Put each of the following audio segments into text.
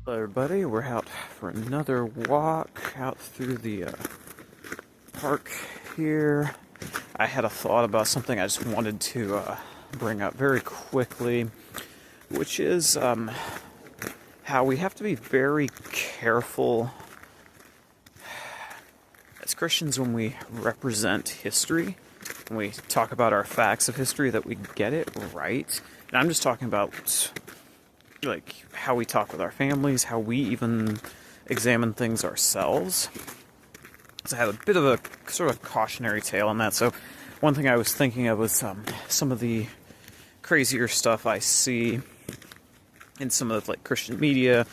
Hello everybody, we're out for another walk out through the park here. I had a thought about something I just wanted to bring up very quickly, which is how we have to be very careful as Christians when we represent history, when we talk about our facts of history, that we get it right. And I'm just talking about like how we talk with our families, how we even examine things ourselves. So I have a bit of a sort of cautionary tale on that. So one thing I was thinking of was some of the crazier stuff I see in some of the like Christian media,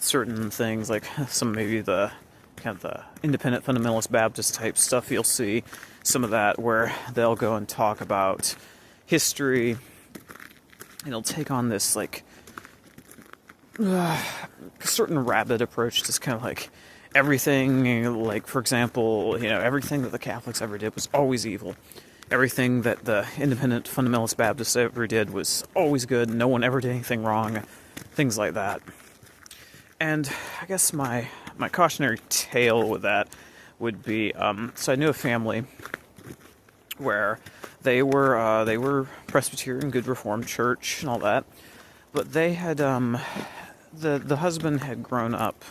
certain things like some maybe the kind of the independent fundamentalist Baptist type stuff. You'll see some of that where they'll go and talk about history. And it'll take on this, like, certain rabid approach to kind of like everything, like, for example, everything that the Catholics ever did was always evil. Everything that the independent fundamentalist Baptists ever did was always good. No one ever did anything wrong. Things like that. And I guess my cautionary tale with that would be, so I knew a family where they were Presbyterian, good Reformed church and all that, but they had the husband had grown up.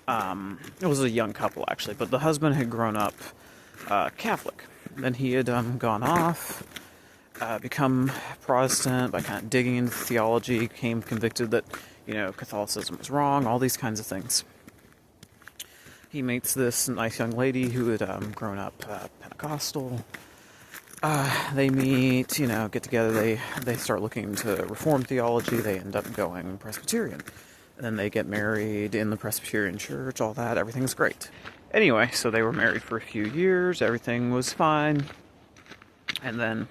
It was a young couple actually, but the husband had grown up Catholic. Then he had gone off, become Protestant by kind of digging into theology, became convicted that Catholicism was wrong, all these kinds of things. He meets this nice young lady who had grown up Pentecostal. They meet, get together, they start looking into Reformed theology, they end up going Presbyterian. And then they get married in the Presbyterian church, all that, everything's great. Anyway, so they were married for a few years, everything was fine. And then,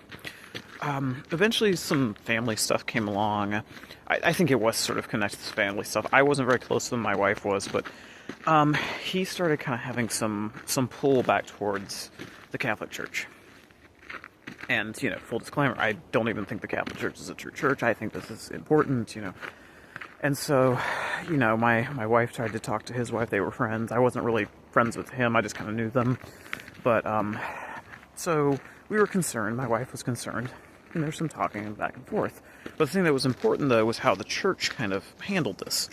eventually some family stuff came along. I think it was sort of connected to family stuff. I wasn't very close to them, my wife was, but he started kind of having some pull back towards the Catholic Church. And, full disclaimer, I don't even think the Catholic Church is a true church. I think this is important, And so, my wife tried to talk to his wife. They were friends. I wasn't really friends with him. I just kind of knew them. But, so we were concerned. My wife was concerned. And there's some talking back and forth. But the thing that was important, though, was how the church kind of handled this.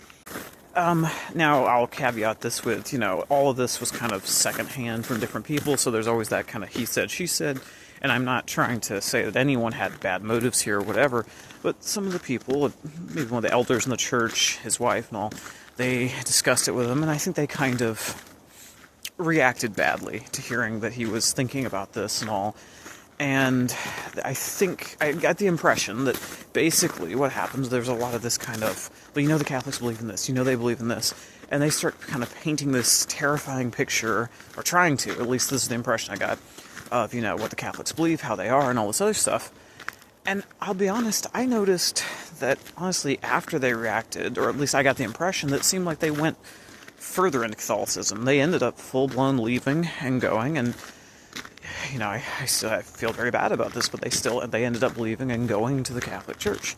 Now, I'll caveat this with, all of this was kind of secondhand from different people. So there's always that kind of he said, she said. And I'm not trying to say that anyone had bad motives here or whatever, but some of the people, maybe one of the elders in the church, his wife and all, they discussed it with him, and I think they kind of reacted badly to hearing that he was thinking about this and all. And I think I got the impression that basically what happens, there's a lot of this kind of, well, the Catholics believe in this, they believe in this, and they start kind of painting this terrifying picture, or trying to, at least this is the impression I got, of, what the Catholics believe, how they are, and all this other stuff. And I'll be honest, I noticed that, honestly, after they reacted, or at least I got the impression that it seemed like they went further into Catholicism. They ended up full-blown leaving and going, and, I feel very bad about this, but they ended up leaving and going to the Catholic Church.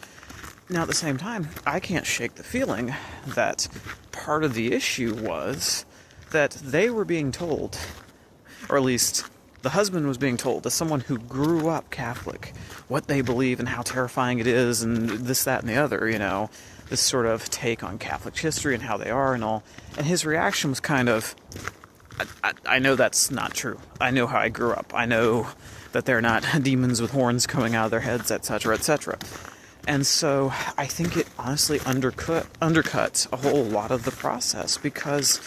Now, at the same time, I can't shake the feeling that part of the issue was that they were being told, or at least the husband was being told, as someone who grew up Catholic, what they believe and how terrifying it is and this, that, and the other, this sort of take on Catholic history and how they are and all. And his reaction was kind of, I know that's not true. I know how I grew up. I know that they're not demons with horns coming out of their heads, etc., etc. And so I think it honestly undercut a whole lot of the process, because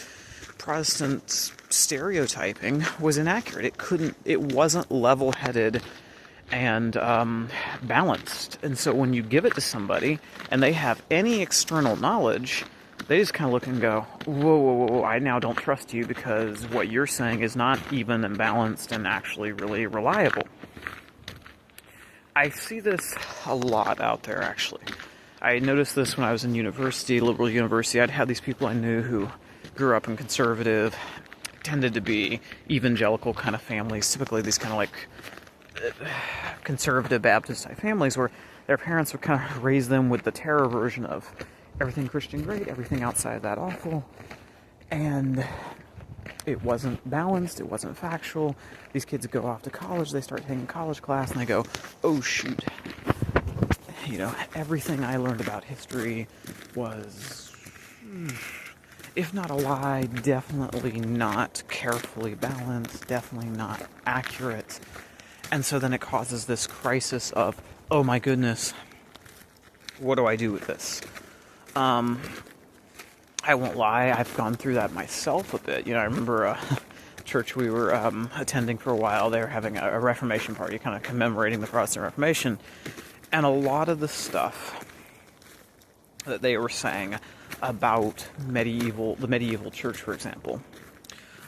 Protestant stereotyping was inaccurate. It wasn't level-headed and balanced. And so when you give it to somebody and they have any external knowledge, they just kind of look and go, whoa, I now don't trust you because what you're saying is not even and balanced and actually really reliable. I see this a lot out there, actually. I noticed this when I was in university, liberal university. I'd have these people I knew who grew up in conservative, tended to be evangelical kind of families, typically these kind of like conservative Baptist type families where their parents would kind of raise them with the terror version of everything Christian great, everything outside of that awful. And it wasn't balanced, it wasn't factual. These kids go off to college, they start taking college class, and they go, oh shoot, everything I learned about history was, if not a lie, definitely not carefully balanced, definitely not accurate. And so then it causes this crisis of, oh my goodness, what do I do with this? I won't lie, I've gone through that myself a bit. I remember a church we were attending for a while, they were having a Reformation party, kind of commemorating the Protestant Reformation. And a lot of the stuff that they were saying about the medieval church, for example,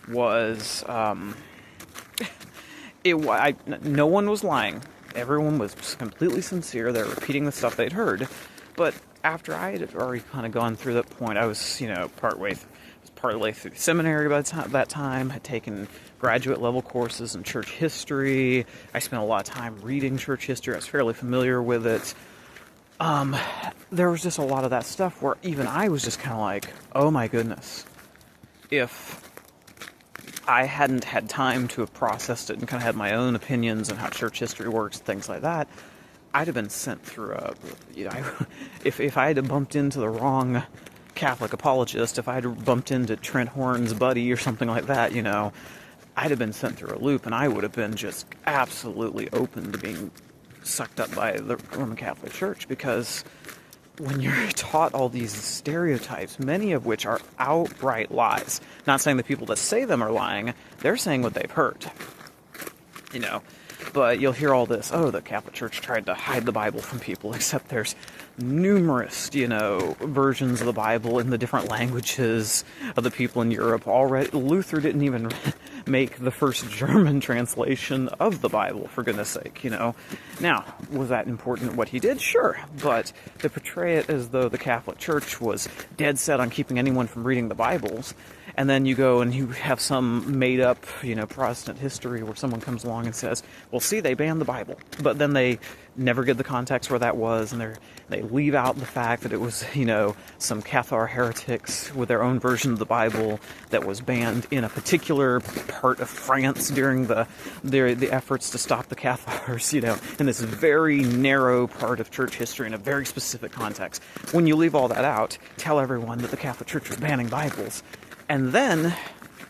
was, no one was lying. Everyone was completely sincere. They were repeating the stuff they'd heard. But after I had already kind of gone through that point, I was, partway through seminary by that time, had taken graduate level courses in church history. I spent a lot of time reading church history. I was fairly familiar with it. There was just a lot of that stuff where even I was just kind of like, oh my goodness, if I hadn't had time to have processed it and kind of had my own opinions on how church history works and things like that, I'd have been sent through if I had bumped into the wrong Catholic apologist, if I had bumped into Trent Horn's buddy or something like that, I'd have been sent through a loop, and I would have been just absolutely open to being sucked up by the Roman Catholic Church, because when you're taught all these stereotypes, many of which are outright lies, not saying the people that say them are lying, they're saying what they've heard, but you'll hear all this, oh, the Catholic Church tried to hide the Bible from people, except there's numerous, versions of the Bible in the different languages of the people in Europe already. Luther didn't even make the first German translation of the Bible, for goodness sake, Now, was that important what he did? Sure, but to portray it as though the Catholic Church was dead set on keeping anyone from reading the Bibles, and then you go and you have some made-up, Protestant history where someone comes along and says, well, see, they banned the Bible. But then they never give the context where that was, and they leave out the fact that it was, some Cathar heretics with their own version of the Bible that was banned in a particular part of France during the efforts to stop the Cathars, in this very narrow part of church history in a very specific context. When you leave all that out, tell everyone that the Catholic Church was banning Bibles, and then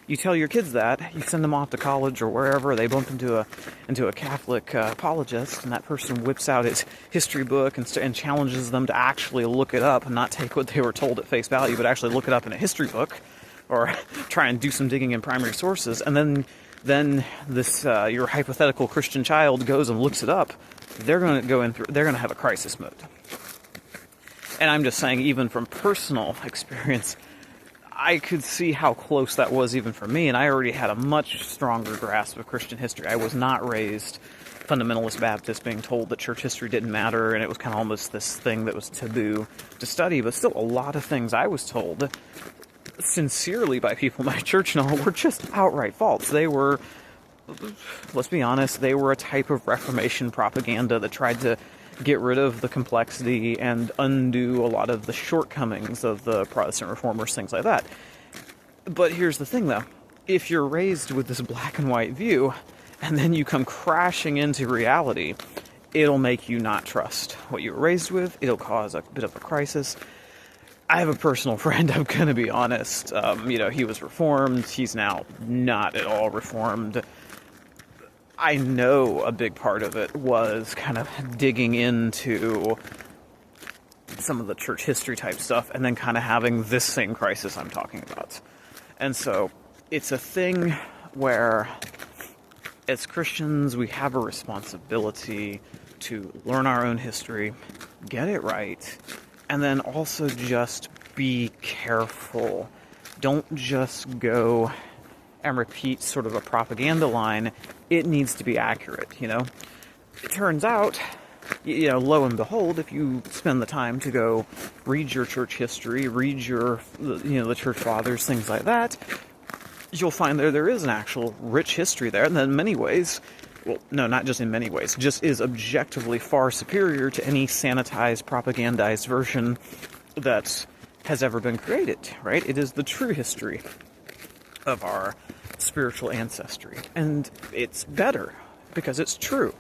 you tell your kids that, you send them off to college or wherever, they bump into a Catholic apologist, and that person whips out his history book and challenges them to actually look it up and not take what they were told at face value, but actually look it up in a history book, or try and do some digging in primary sources, and then this your hypothetical Christian child goes and looks it up. They're going to have a crisis mode. And I'm just saying, even from personal experience, I could see how close that was even for me, and I already had a much stronger grasp of Christian history. I was not raised fundamentalist Baptist, being told that church history didn't matter, and it was kind of almost this thing that was taboo to study, but still a lot of things I was told sincerely by people in my church and all were just outright false. They were, let's be honest, they were a type of Reformation propaganda that tried to get rid of the complexity and undo a lot of the shortcomings of the Protestant reformers, things like that. But here's the thing, though. If you're raised with this black and white view, and then you come crashing into reality, it'll make you not trust what you were raised with. It'll cause a bit of a crisis. I have a personal friend, I'm going to be honest. He was reformed. He's now not at all reformed. I know a big part of it was kind of digging into some of the church history type stuff and then kind of having this same crisis I'm talking about. And so it's a thing where as Christians we have a responsibility to learn our own history, get it right, and then also just be careful. Don't just go and repeat sort of a propaganda line. It needs to be accurate, It turns out, lo and behold, if you spend the time to go read your church history, read the church fathers, things like that, you'll find there is an actual rich history there, and in many ways, well, no, not just in many ways, just is objectively far superior to any sanitized, propagandized version that has ever been created, right? It is the true history of our spiritual ancestry. And it's better because it's true.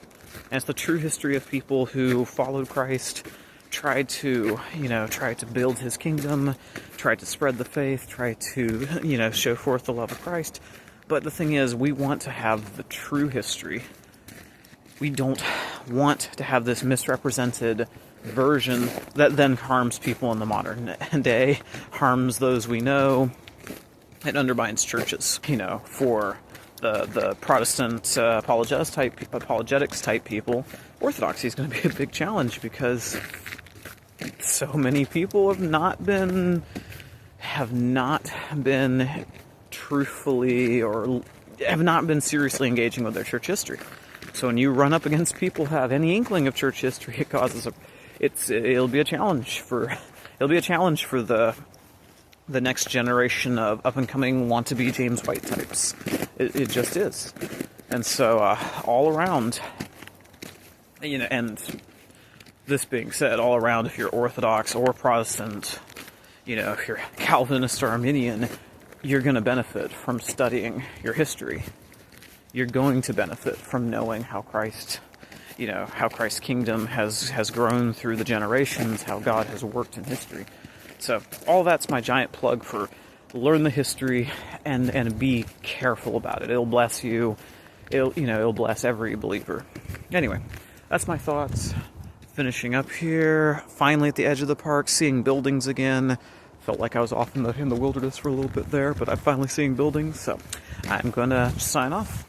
And it's the true history of people who followed Christ, tried to build his kingdom, tried to spread the faith, tried to, show forth the love of Christ. But the thing is, we want to have the true history. We don't want to have this misrepresented version that then harms people in the modern day, harms those we know, and undermines churches. For the Protestant apologetics type people, orthodoxy is going to be a big challenge because so many people have not been truthfully or have not been seriously engaging with their church history. So when you run up against people who have any inkling of church history, it'll be a challenge for the next generation of up and coming want-to-be James White types. It just is. And so all around, and this being said, all around, if you're Orthodox or Protestant, if you're Calvinist or Arminian, you're going to benefit from studying your history. You're going to benefit from knowing how Christ's kingdom has grown through the generations, how God has worked in history. So all that's my giant plug for learn the history and be careful about it. It'll bless you. It'll bless every believer. Anyway, that's my thoughts. Finishing up here, finally at the edge of the park, seeing buildings again. Felt like I was off in the wilderness for a little bit there, but I'm finally seeing buildings, so I'm going to sign off.